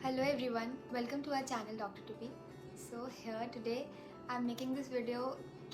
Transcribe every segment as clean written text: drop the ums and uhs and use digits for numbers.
Hello everyone, welcome to our channel Dr. Tupi. So here today I'm making this video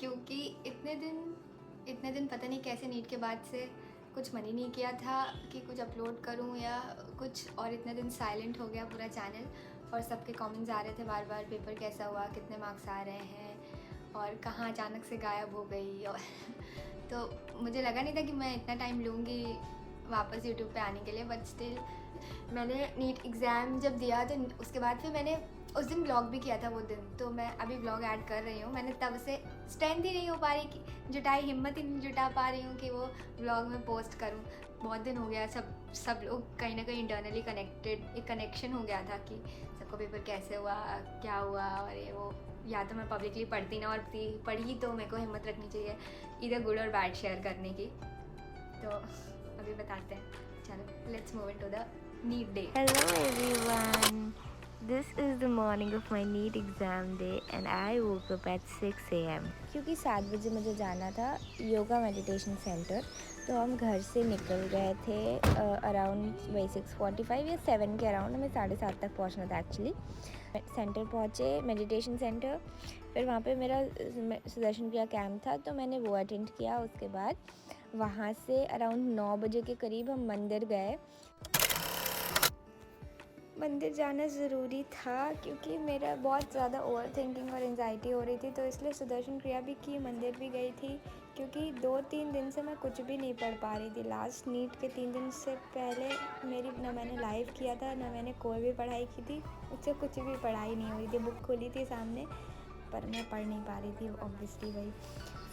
क्योंकि इतने दिन पता नहीं कैसे नीट के बाद से कुछ मन ही नहीं किया था कि कुछ अपलोड करूं या कुछ, और इतने दिन साइलेंट हो गया पूरा चैनल और सबके कमेंट्स आ रहे थे बार बार, पेपर कैसा हुआ, कितने मार्क्स आ रहे हैं और कहाँ अचानक से गायब हो गई। और तो मुझे लगा नहीं था कि मैं इतना टाइम लूँगी वापस यूट्यूब पे आने के लिए, बट स्टिल मैंने नीट एग्ज़ाम जब दिया तो उसके बाद फिर मैंने उस दिन ब्लॉग भी किया था वो दिन, तो मैं अभी ब्लॉग ऐड कर रही हूँ। मैंने तब से स्ट्रेंथ ही नहीं हो पा रही कि हिम्मत ही नहीं जुटा पा रही हूँ कि वो ब्लॉग में पोस्ट करूँ। बहुत दिन हो गया, सब लोग कहीं ना कहीं इंटरनली कनेक्टेड, एक कनेक्शन हो गया था कि सबको पेपर कैसे हुआ, क्या हुआ, और ये वो। या तो मैं पब्लिकली पढ़ती ना, और पढ़ी तो मेरे को हिम्मत रखनी चाहिए इधर गुड और बैड शेयर करने की। तो अभी बताते हैं, चलो let's move into the NEET day. Hello everyone. This is the morning of my NEET exam day and I woke up at 6 a.m. क्योंकि 7 बजे मुझे जाना था योगा मेडिटेशन सेंटर, तो हम घर से निकल गए थे अराउंड वही 6:45 या 7 के अराउंड। हमें 7:30 तक पहुंचना था एक्चुअली। सेंटर पहुंचे, मेडिटेशन सेंटर, फिर वहाँ पे मेरा सुदर्शन क्रिया कैंप था तो मैंने वो अटेंड किया। उसके बाद वहाँ से अराउंड 9 बजे के करीब हम मंदिर गए। मंदिर जाना ज़रूरी था क्योंकि मेरा बहुत ज़्यादा ओवर थिंकिंग और एंजाइटी हो रही थी, तो इसलिए सुदर्शन क्रिया भी की, मंदिर भी गई थी। क्योंकि 2-3 दिन से मैं कुछ भी नहीं पढ़ पा रही थी। लास्ट नीट के 3 दिन से पहले मेरी ना मैंने लाइव किया था ना मैंने कोई भी पढ़ाई की थी, उससे कुछ भी पढ़ाई नहीं हुई थी। बुक खुली थी सामने पर मैं पढ़ नहीं पा रही थी ऑब्वियसली वही।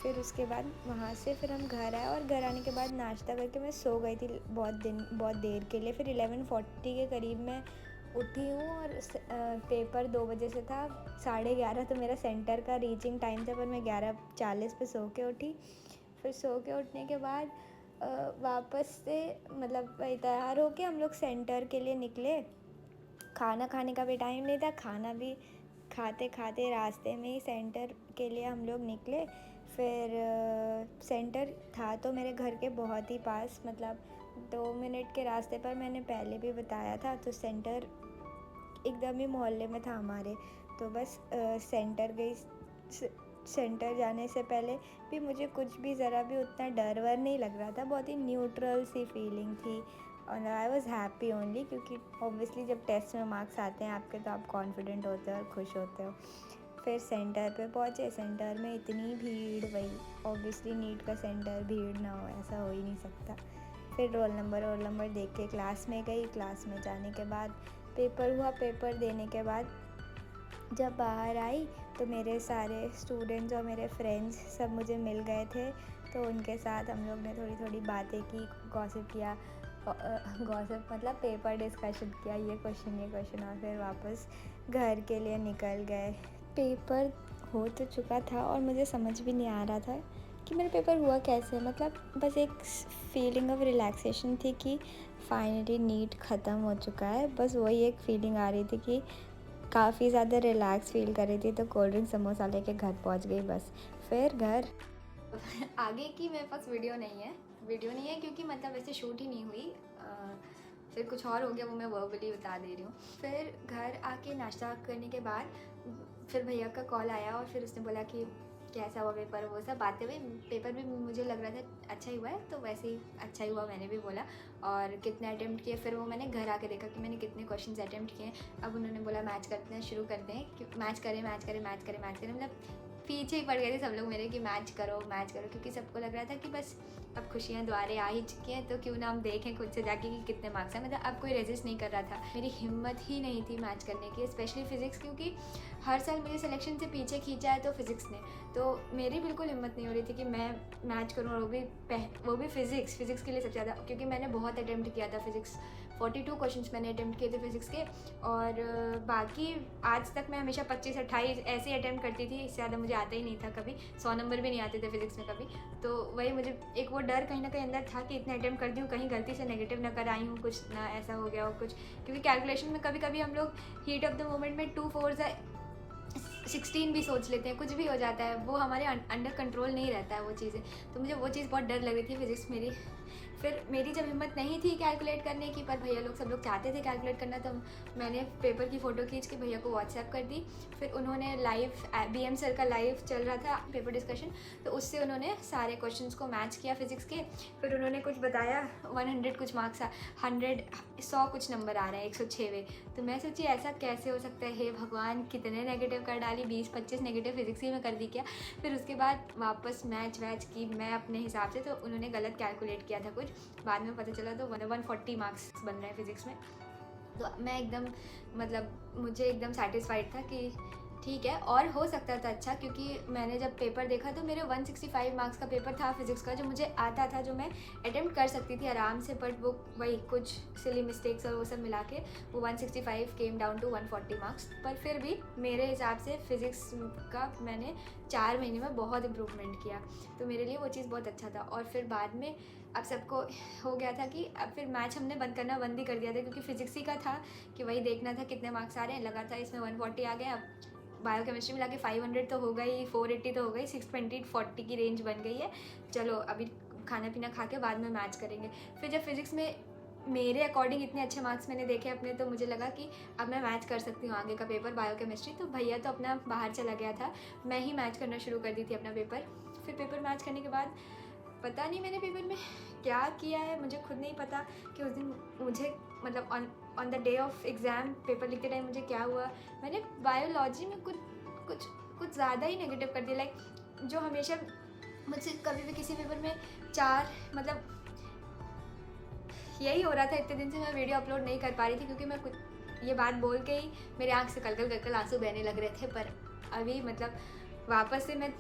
फिर उसके बाद वहाँ से फिर हम घर आए और घर आने के बाद नाश्ता करके मैं सो गई थी बहुत देर के लिए। फिर 11:40 के करीब मैं उठी हूँ और पेपर 2 बजे से था, 11:30 तो मेरा सेंटर का रीचिंग टाइम था, पर मैं 11:40 पे सो के उठी। फिर सो के उठने के बाद वापस से मतलब तैयार होके हम लोग सेंटर के लिए निकले। खाना खाने का भी टाइम नहीं था, खाना भी खाते खाते रास्ते में ही सेंटर के लिए हम लोग निकले। फिर सेंटर था तो मेरे घर के बहुत ही पास, मतलब 2 मिनट के रास्ते पर, मैंने पहले भी बताया था। तो सेंटर एकदम ही मोहल्ले में था हमारे, तो बस सेंटर गई। सेंटर जाने से पहले भी मुझे कुछ भी ज़रा भी उतना डर वर नहीं लग रहा था, बहुत ही न्यूट्रल सी फीलिंग थी और आई वॉज़ हैप्पी ओनली। क्योंकि ऑब्वियसली जब टेस्ट में मार्क्स आते हैं आपके तो आप कॉन्फिडेंट होते हो और खुश होते हो। फिर सेंटर पे पहुँचे, सेंटर में इतनी भीड़, वही ऑब्वियसली नीट का सेंटर, भीड़ ना हो ऐसा हो ही नहीं सकता। फिर रोल नंबर देख के क्लास में गई। क्लास में जाने के बाद पेपर हुआ। पेपर देने के बाद जब बाहर आई तो मेरे सारे स्टूडेंट्स और मेरे फ्रेंड्स सब मुझे मिल गए थे, तो उनके साथ हम लोग ने थोड़ी बातें की, गॉसिप किया। गॉसिप मतलब पेपर डिस्कशन किया, ये क्वेश्चन, और फिर वापस घर के लिए निकल गए। पेपर हो तो चुका था और मुझे समझ भी नहीं आ रहा था कि मेरा पेपर हुआ कैसे। मतलब बस एक फीलिंग ऑफ रिलैक्सेशन थी कि फाइनली नीट ख़त्म हो चुका है, बस वही एक फीलिंग आ रही थी कि काफ़ी ज़्यादा रिलैक्स फील कर रही थी। तो कोल्ड ड्रिंक समोसा लेके घर पहुंच गई बस। फिर घर आगे की मेरे पास वीडियो नहीं है क्योंकि मतलब वैसे शूट ही नहीं हुई। फिर कुछ और हो गया, वो मैं वर्बली बता दे रही हूँ। फिर घर आके नाश्ता करने के बाद फिर भैया का कॉल आया और फिर उसने बोला कि कैसा हुआ पेपर, वो सब बातें हुई। पेपर भी मुझे लग रहा था अच्छा ही हुआ है, तो वैसे ही अच्छा ही हुआ, मैंने भी बोला। और कितने अटैम्प्ट किए, फिर वो मैंने घर आके देखा कि मैंने कितने क्वेश्चंस अटैम्प्ट किए। अब उन्होंने बोला मैच करते हैं, शुरू करते हैं कि मैच करें, मतलब पीछे ही पड़ गए थे सब लोग मेरे कि मैच करो, क्योंकि सबको लग रहा था कि बस अब खुशियाँ द्वारे आ ही चुकी हैं, तो क्यों ना हम देखें खुद से जाके कि कितने मार्क्स हैं। मतलब अब कोई रेजिस्ट नहीं कर रहा था, मेरी हिम्मत ही नहीं थी मैच करने की, स्पेशली फ़िज़िक्स, क्योंकि हर साल मुझे सिलेक्शन से पीछे खींचा है तो फिज़िक्स ने, तो मेरी बिल्कुल हिम्मत नहीं हो रही थी कि मैं मैच करूँ, और वो भी फ़िज़िक्स के लिए सबसे ज़्यादा, क्योंकि मैंने बहुत अटैम्प्ट किया था फ़िज़िक्स। 42 क्वेश्चंस मैंने अटैम्प्ट किए थे फ़िज़िक्स के, और बाकी आज तक मैं हमेशा 25-28 ऐसे अटैम्प्ट करती थी, इससे ज़्यादा मुझे आता ही नहीं था कभी। 100 नंबर भी नहीं आते थे फिज़िक्स में कभी। तो वही मुझे एक वो डर कहीं ना कहीं अंदर था कि इतने अटैम्प्ट करती हूँ, कहीं गलती से नेगेटिव ना कर आई हूँ, कुछ ना ऐसा हो गया हो कुछ, क्योंकि कैलकुलेशन में कभी कभी हम लोग हीट ऑफ द मोमेंट में 2 4 16 भी सोच लेते हैं, कुछ भी हो जाता है, वो हमारे अंडर कंट्रोल नहीं रहता है वो चीज़ें। तो मुझे वो चीज़ बहुत डर लग रही थी, फिज़िक्स मेरी फिर मेरी जब हिम्मत नहीं थी कैलकुलेट करने की, पर भैया लोग सब लोग चाहते थे कैलकुलेट करना, तो मैंने पेपर की फ़ोटो खींच के भैया को व्हाट्सएप कर दी। फिर उन्होंने लाइव BM सर का लाइव चल रहा था पेपर डिस्कशन, तो उससे उन्होंने सारे क्वेश्चंस को मैच किया फिज़िक्स के। फिर उन्होंने कुछ बताया 100 कुछ मार्क्स 100 कुछ नंबर आ रहा है 106वें। तो मैं सोची ऐसा कैसे हो सकता है, हे भगवान कितने नेगेटिव कर डाली, 20-25 नेगेटिव फिज़िक्स ही में कर दी क्या। फिर उसके बाद वापस मैच वैच की मैं अपने हिसाब से, तो उन्होंने गलत कैलकुलेट किया था कुछ, बाद में पता चला तो 140 मार्क्स बन रहे हैं फिज़िक्स में। तो मैं एकदम मतलब मुझे एकदम सेटिस्फाइड था कि ठीक है, और हो सकता था अच्छा, क्योंकि मैंने जब पेपर देखा तो मेरे 165 मार्क्स का पेपर था फिज़िक्स का, जो मुझे आता था, जो मैं अटेम्प्ट कर सकती थी आराम से, बट वो वही कुछ सिली मिस्टेक्स और वो सब मिला के वो 165 केम डाउन टू 140 मार्क्स। पर फिर भी मेरे हिसाब से फ़िज़िक्स का मैंने 4 महीने में बहुत इम्प्रूवमेंट किया, तो मेरे लिए वो चीज़ बहुत अच्छा था। और फिर बाद में अब सबको हो गया था कि अब फिर मैच हमने बंद करना बंद ही कर दिया था, क्योंकि फिज़िक्स ही का था कि वही देखना था कितने मार्क्स आ रहे हैं, लगा था इसमें 140 आ गए। अब बायोकेमिस्ट्री मिला के 500 तो हो गई, 480 तो हो गई, 620-40 की रेंज बन गई है। चलो अभी खाना पीना खा के बाद में मैच करेंगे। फिर जब फिज़िक्स में मेरे अकॉर्डिंग इतने अच्छे मार्क्स मैंने देखे अपने, तो मुझे लगा कि अब मैं मैच कर सकती हूँ आगे का पेपर बायोकेमिस्ट्री। तो भैया तो अपना बाहर चला गया था, मैं ही मैच करना शुरू कर दी थी अपना पेपर। फिर पेपर मैच करने के बाद पता नहीं मैंने पेपर में क्या किया है, मुझे खुद नहीं पता कि उस दिन मुझे मतलब on the day of exam paper लिखते टाइम मुझे क्या हुआ। मैंने बायोलॉजी में कुछ ज़्यादा ही नेगेटिव कर दिया, लाइक जो हमेशा मुझसे कभी भी किसी पेपर में 4 मतलब यही हो रहा था। इतने दिन से मैं वीडियो अपलोड नहीं कर पा रही थी, क्योंकि मैं कुछ ये बात बोल के ही मेरे आँख से कल आंसू बहने लग रहे थे। पर अभी मतलब वापस से मैं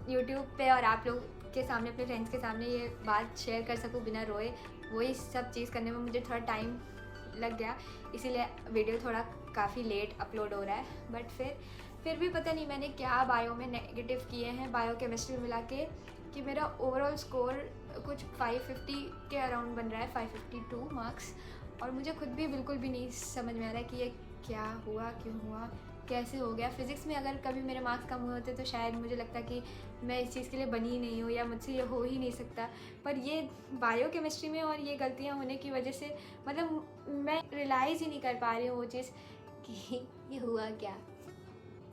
यूट्यूब पे और आप लोग के सामने, अपने फ्रेंड्स के सामने ये बात शेयर कर सकूँ बिना रोए, वही सब चीज़ करने में मुझे थोड़ा टाइम लग गया, इसीलिए वीडियो थोड़ा काफ़ी लेट अपलोड हो रहा है। बट फिर भी पता नहीं मैंने क्या बायो में नेगेटिव किए हैं बायोकेमिस्ट्री मिला के, कि मेरा ओवरऑल स्कोर कुछ 550 के अराउंड बन रहा है, 552 मार्क्स। और मुझे खुद भी बिल्कुल भी नहीं समझ में आ रहा है कि ये क्या हुआ, क्यों हुआ, कैसे हो गया। फिज़िक्स में अगर कभी मेरे मार्क्स कम हुए होते तो शायद मुझे लगता कि मैं इस चीज़ के लिए बनी ही नहीं हूँ, या मुझसे ये हो ही नहीं सकता। पर ये बायोकेमिस्ट्री में और ये गलतियाँ होने की वजह से मतलब मैं रियलाइज़ ही नहीं कर पा रही हूँ वो चीज़ कि ये हुआ क्या।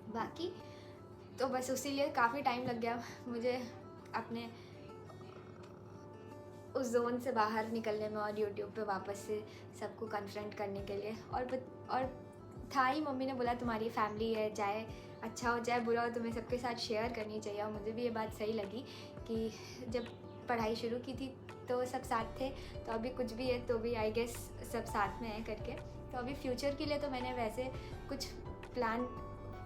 बाकी तो बस उसी लिए काफ़ी टाइम लग गया मुझे अपने उस जोन से बाहर निकलने में और यूट्यूब पे वापस से सबको कन्फ्रंट करने के लिए। और था ही, मम्मी ने बोला तुम्हारी फैमिली है, चाहे अच्छा हो चाहे बुरा हो, तुम्हें सबके साथ शेयर करनी चाहिए। और मुझे भी ये बात सही लगी कि जब पढ़ाई शुरू की थी तो सब साथ थे, तो अभी कुछ भी है तो भी आई गेस सब साथ में है करके। तो अभी फ्यूचर के लिए तो मैंने वैसे कुछ प्लान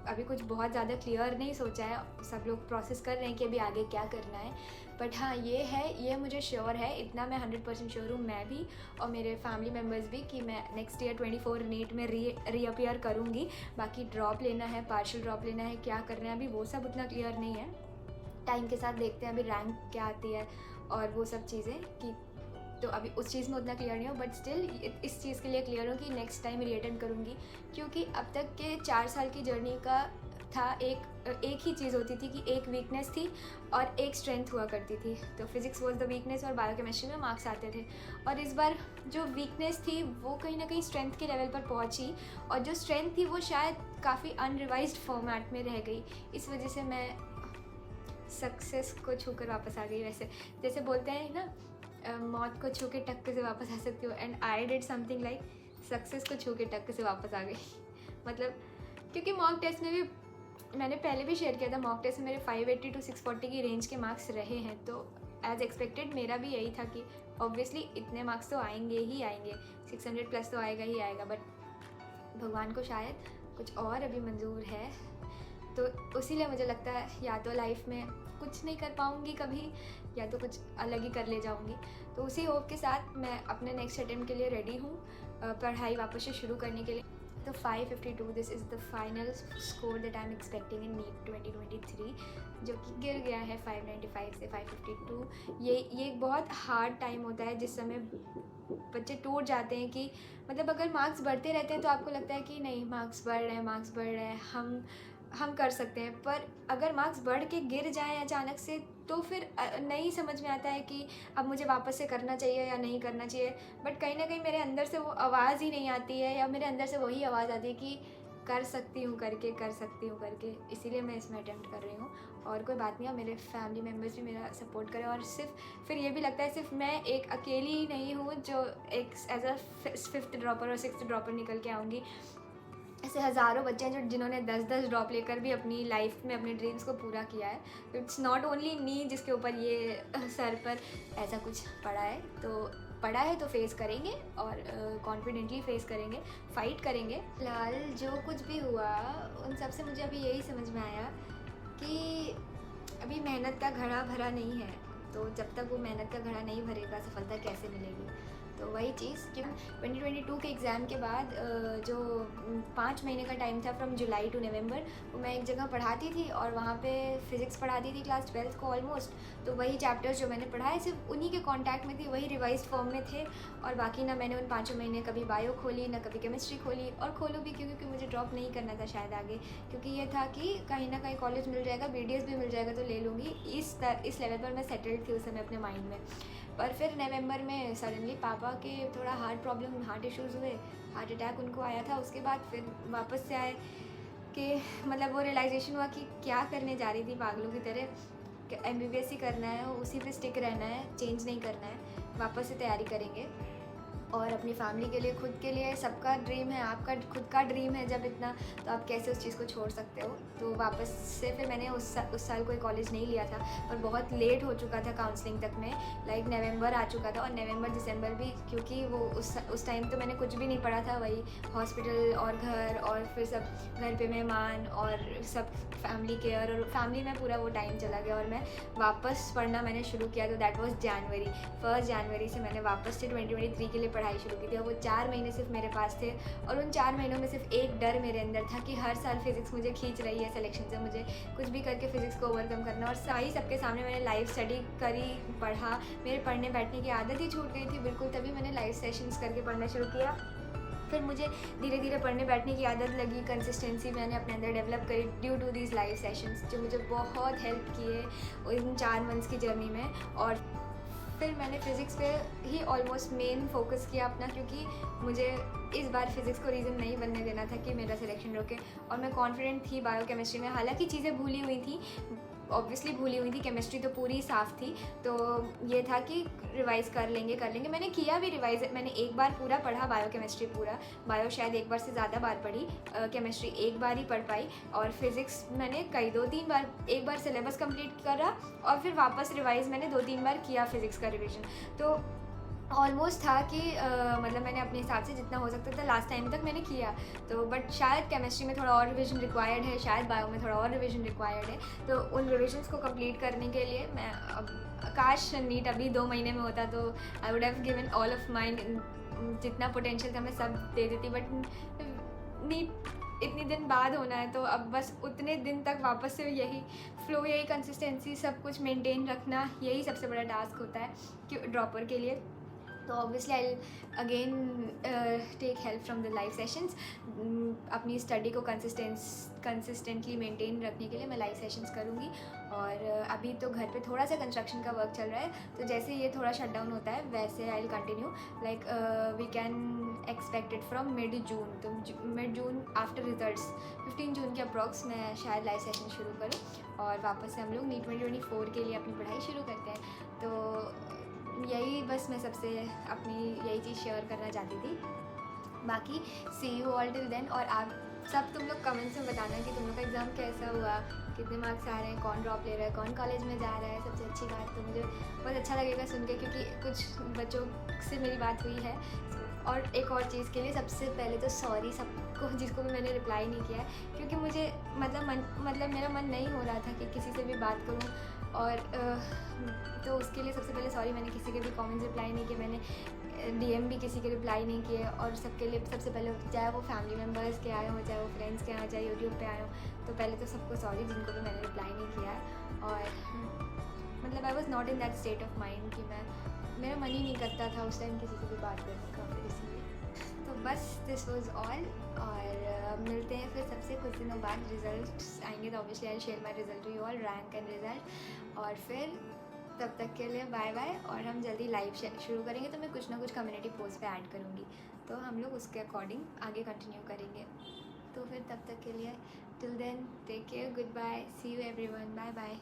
अभी कुछ बहुत ज़्यादा क्लियर नहीं सोचा है, सब लोग प्रोसेस कर रहे हैं कि अभी आगे क्या करना है। बट हाँ ये है, ये मुझे श्योर है, इतना मैं 100% श्योर हूँ, मैं भी और मेरे फैमिली मेम्बर्स भी, कि मैं नेक्स्ट ईयर 24 नीट में रीअपियर करूँगी। बाकी ड्रॉप लेना है, पार्शियल ड्रॉप लेना है, क्या करना है अभी वो सब उतना क्लियर नहीं है। टाइम के साथ देखते हैं अभी रैंक क्या आती है और वो सब चीज़ें कि, तो अभी उस चीज़ में उतना क्लियर नहीं हो। बट स्टिल इस चीज़ के लिए क्लियर हूँ कि नेक्स्ट टाइम रीअटेम्प्ट करूँगी, क्योंकि अब तक के 4 साल की जर्नी का था एक ही चीज़ होती थी कि एक वीकनेस थी और एक स्ट्रेंथ हुआ करती थी। तो फिज़िक्स वॉज द वीकनेस और बायोकेमिस्ट्री में मार्क्स आते थे। और इस बार जो वीकनेस थी वो कहीं ना कहीं स्ट्रेंथ के लेवल पर पहुंची, और जो स्ट्रेंथ थी वो शायद काफ़ी अनरिवाइज्ड फॉर्मेट में रह गई। इस वजह से मैं सक्सेस को छूकर वापस आ गई। वैसे जैसे बोलते हैं ना, मौत को छू के टक्के से वापस आ सकती हो, and I did something like success को छू के टक्के से वापस आ गई। मतलब क्योंकि मॉक टेस्ट में भी मैंने पहले भी शेयर किया था, मॉक टेस्ट में मेरे 580 to 640 की रेंज के मार्क्स रहे हैं। तो एज एक्सपेक्टेड मेरा भी यही था कि ऑब्वियसली इतने मार्क्स तो आएंगे ही आएंगे, 600 प्लस तो आएगा ही आएगा। बट भगवान को शायद कुछ और अभी मंजूर है, तो उसीलिए मुझे लगता है या तो लाइफ में कुछ नहीं कर पाऊँगी कभी, या तो कुछ अलग ही कर ले जाऊँगी। तो उसी होप के साथ मैं अपने नेक्स्ट अटेम्प्ट के लिए रेडी हूँ, पढ़ाई वापस से शुरू करने के लिए। तो 552 this is the final score that I am expecting in NEET 2023, जो कि गिर गया है 595 से 552। ये एक बहुत हार्ड टाइम होता है जिस समय बच्चे टूट जाते हैं कि मतलब अगर मार्क्स बढ़ते रहते हैं तो आपको लगता है कि नहीं मार्क्स बढ़ रहे हैं, हम कर सकते हैं। पर अगर मार्क्स बढ़ के गिर जाएँ अचानक से तो फिर नहीं समझ में आता है कि अब मुझे वापस से करना चाहिए या नहीं करना चाहिए। बट कहीं ना कहीं मेरे अंदर से वो आवाज़ ही नहीं आती है, या मेरे अंदर से वही आवाज़ आती है कि कर सकती हूँ करके, कर सकती हूँ करके, इसीलिए मैं इसमें अटेम्प्ट कर रही हूँ। और कोई बात नहीं है, मेरे फैमिली मेम्बर्स भी मेरा सपोर्ट करें। और फिर ये भी लगता है सिर्फ मैं एक अकेली ही नहीं हूँ जो एक एज अ 5th ड्रॉपर और 6th ड्रॉपर निकल के आऊँगी। ऐसे हज़ारों बच्चे हैं जिन्होंने 10-10 ड्रॉप लेकर भी अपनी लाइफ में अपने ड्रीम्स को पूरा किया है। इट्स नॉट ओनली मी जिसके ऊपर ये सर पर ऐसा कुछ पड़ा है तो फेस करेंगे और कॉन्फिडेंटली फेस करेंगे, फाइट करेंगे। फिलहाल जो कुछ भी हुआ उन सब से मुझे अभी यही समझ में आया कि अभी मेहनत का घड़ा भरा नहीं है, तो जब तक वो मेहनत का घड़ा नहीं भरेगा सफलता कैसे मिलेगी। तो वही चीज़ कि 2022 के एग्ज़ाम के बाद जो 5 महीने का टाइम था फ्रॉम जुलाई टू नवंबर, वो मैं एक जगह पढ़ाती थी और वहाँ पे फ़िज़िक्स पढ़ाती थी क्लास 12th को ऑलमोस्ट। तो वही चैप्टर्स जो मैंने पढ़ाए सिर्फ उन्हीं के कांटेक्ट में थी, वही रिवाइज फॉर्म में थे। और बाकी ना मैंने उन 5 महीने कभी बायो खोली, ना कभी केमिस्ट्री खोली। और खोलूँ भी क्योंकि मुझे ड्रॉप नहीं करना था शायद आगे, क्योंकि ये था कि कहीं ना कहीं कॉलेज मिल जाएगा, BDS भी मिल जाएगा तो ले लूँगी। इस लेवल पर मैं सेटल्ड थी उस समय अपने माइंड में। पर फिर नवंबर में सडनली पापा के थोड़ा हार्ट इश्यूज़ हुए, हार्ट अटैक उनको आया था। उसके बाद फिर वापस से आए कि मतलब वो रियलाइजेशन हुआ कि क्या करने जा रही थी पागलों की तरह, कि MBBS ही करना है, उसी पे स्टिक रहना है, चेंज नहीं करना है, वापस से तैयारी करेंगे। और अपनी फैमिली के लिए, खुद के लिए, सबका ड्रीम है, आपका खुद का ड्रीम है जब इतना, तो आप कैसे उस चीज़ को छोड़ सकते हो। तो वापस से फिर मैंने उस साल कोई कॉलेज नहीं लिया था, पर बहुत लेट हो चुका था काउंसलिंग तक में, लाइक नवंबर आ चुका था। और नवंबर दिसंबर भी, क्योंकि वो उस टाइम तो मैंने कुछ भी नहीं पढ़ा था, वही हॉस्पिटल और घर और फिर सब घर पे मेहमान और सब फैमिली केयर, और फैमिली में पूरा वो टाइम चला गया। और मैं वापस पढ़ना मैंने शुरू किया तो दैट वाज जनवरी। 1 जनवरी से मैंने वापस से 2023 के लिए पढ़ाई शुरू की थी। और वो 4 महीने सिर्फ मेरे पास थे, और उन 4 महीनों में सिर्फ एक डर मेरे अंदर था कि हर साल फिज़िक्स मुझे खींच रही है सिलेक्शन से, मुझे कुछ भी करके फ़िज़िक्स को ओवरकम करना। और सारी सबके सामने मैंने लाइव स्टडी करी, पढ़ा, मेरे पढ़ने बैठने की आदत ही छूट गई थी बिल्कुल। तभी मैंने लाइव सेशंस करके पढ़ना शुरू किया। फिर मुझे धीरे धीरे पढ़ने बैठने की आदत लगी, कंसिस्टेंसी मैंने अपने अंदर डेवलप करी due to these live sessions, जो मुझे बहुत हेल्प किए इन 4 मंथ्स की जर्नी में। और फिर मैंने फ़िज़िक्स पे ही ऑलमोस्ट मेन फोकस किया अपना, क्योंकि मुझे इस बार फ़िज़िक्स को रीज़न नहीं बनने देना था कि मेरा सिलेक्शन रोके। और मैं कॉन्फिडेंट थी बायोकेमिस्ट्री में, हालांकि चीज़ें भूली हुई थी, ऑब्वियसली भूली हुई थी, केमिस्ट्री तो पूरी साफ़ थी। तो ये था कि रिवाइज़ कर लेंगे। मैंने किया भी रिवाइज़, मैंने एक बार पूरा पढ़ा बायोकेमिस्ट्री पूरा, बायो शायद एक बार से ज़्यादा बार पढ़ी, केमिस्ट्री एक बार ही पढ़ पाई। और फिज़िक्स मैंने कई 2-3 बार, एक बार सिलेबस कंप्लीट करा और फिर वापस रिवाइज़ मैंने 2-3 बार किया फ़िज़िक्स का रिविज़न। तो ऑलमोस्ट था कि मतलब मैंने अपने हिसाब से जितना हो सकता था लास्ट टाइम तक मैंने किया। तो बट शायद केमिस्ट्री में थोड़ा और रिवीजन रिक्वायर्ड है, शायद बायो में थोड़ा और रिवीजन रिक्वायर्ड है। तो उन रिविजन्स को कंप्लीट करने के लिए मैं अब, काश नीट अभी 2 महीने में होता तो I would have given all of mind, जितना पोटेंशियल था मैं सब दे देती। बट नीट इतने दिन बाद होना है, तो अब बस उतने दिन तक वापस से यही फ्लो, यही कंसिस्टेंसी, सब कुछ मेंटेन रखना, यही सबसे बड़ा टास्क होता है कि ड्रॉपर के लिए। तो obviously I again take help from the live sessions. अपनी स्टडी को कंसिस्टेंटली मेंटेन रखने के लिए मैं लाइव सेशंस करूँगी। और अभी तो घर पे थोड़ा सा कंस्ट्रक्शन का वर्क चल रहा है, तो जैसे ये थोड़ा शट डाउन होता है वैसे I will continue, like we can expect it from mid June. तो mid June after results 15 June के अप्रॉक्स मैं शायद लाइव सेशन शुरू करूँ और वापस से हम लोग नीट 2024 के लिए अपनी पढ़ाई शुरू करते हैं। तो यही बस मैं सबसे अपनी यही चीज़ शेयर करना चाहती थी। बाकी सी यू ऑल टिल देन। और आप सब तुम लोग कमेंट्स में बताना कि तुम लोग का एग्ज़ाम कैसा हुआ, कितने मार्क्स आ रहे हैं, कौन ड्रॉप ले रहा है, कौन कॉलेज में जा रहा है। सबसे अच्छी बात तो मुझे बहुत अच्छा लगेगा सुन के, क्योंकि कुछ बच्चों से मेरी बात हुई है। और एक और चीज़ के लिए सबसे पहले तो सॉरी सबको जिसको भी मैंने रिप्लाई नहीं किया है, क्योंकि मुझे मतलब मेरा मन नहीं हो रहा था कि किसी से भी बात करूं। और तो उसके लिए सबसे पहले सॉरी, मैंने किसी के भी कमेंट्स रिप्लाई नहीं किए, मैंने DM भी किसी के रिप्लाई नहीं किए। और सबके लिए सबसे पहले, चाहे वो फैमिली मेम्बर्स के आए हों, चाहे वो फ्रेंड्स के आए हों, चाहे यूट्यूब पे आए हों, तो पहले तो सबको सॉरी जिनको भी मैंने रिप्लाई नहीं किया है। और मतलब I was not in that state of mind कि मेरा मन ही नहीं करता था उस टाइम किसी से भी बात करने का, फिर इसीलिए। तो बस दिस वॉज ऑल, और मिलते हैं फिर सबसे कुछ दिनों बाद रिजल्ट्स आएंगे तो obviously I share my result to you all, rank and result. और फिर तब तक के लिए बाय बाय। और हम जल्दी लाइव शुरू करेंगे तो मैं कुछ ना कुछ कम्युनिटी पोस्ट पे ऐड करूँगी, तो हम लोग उसके अकॉर्डिंग आगे कंटिन्यू करेंगे। तो फिर तब तक के लिए till then take care, good bye, see you everyone, bye bye.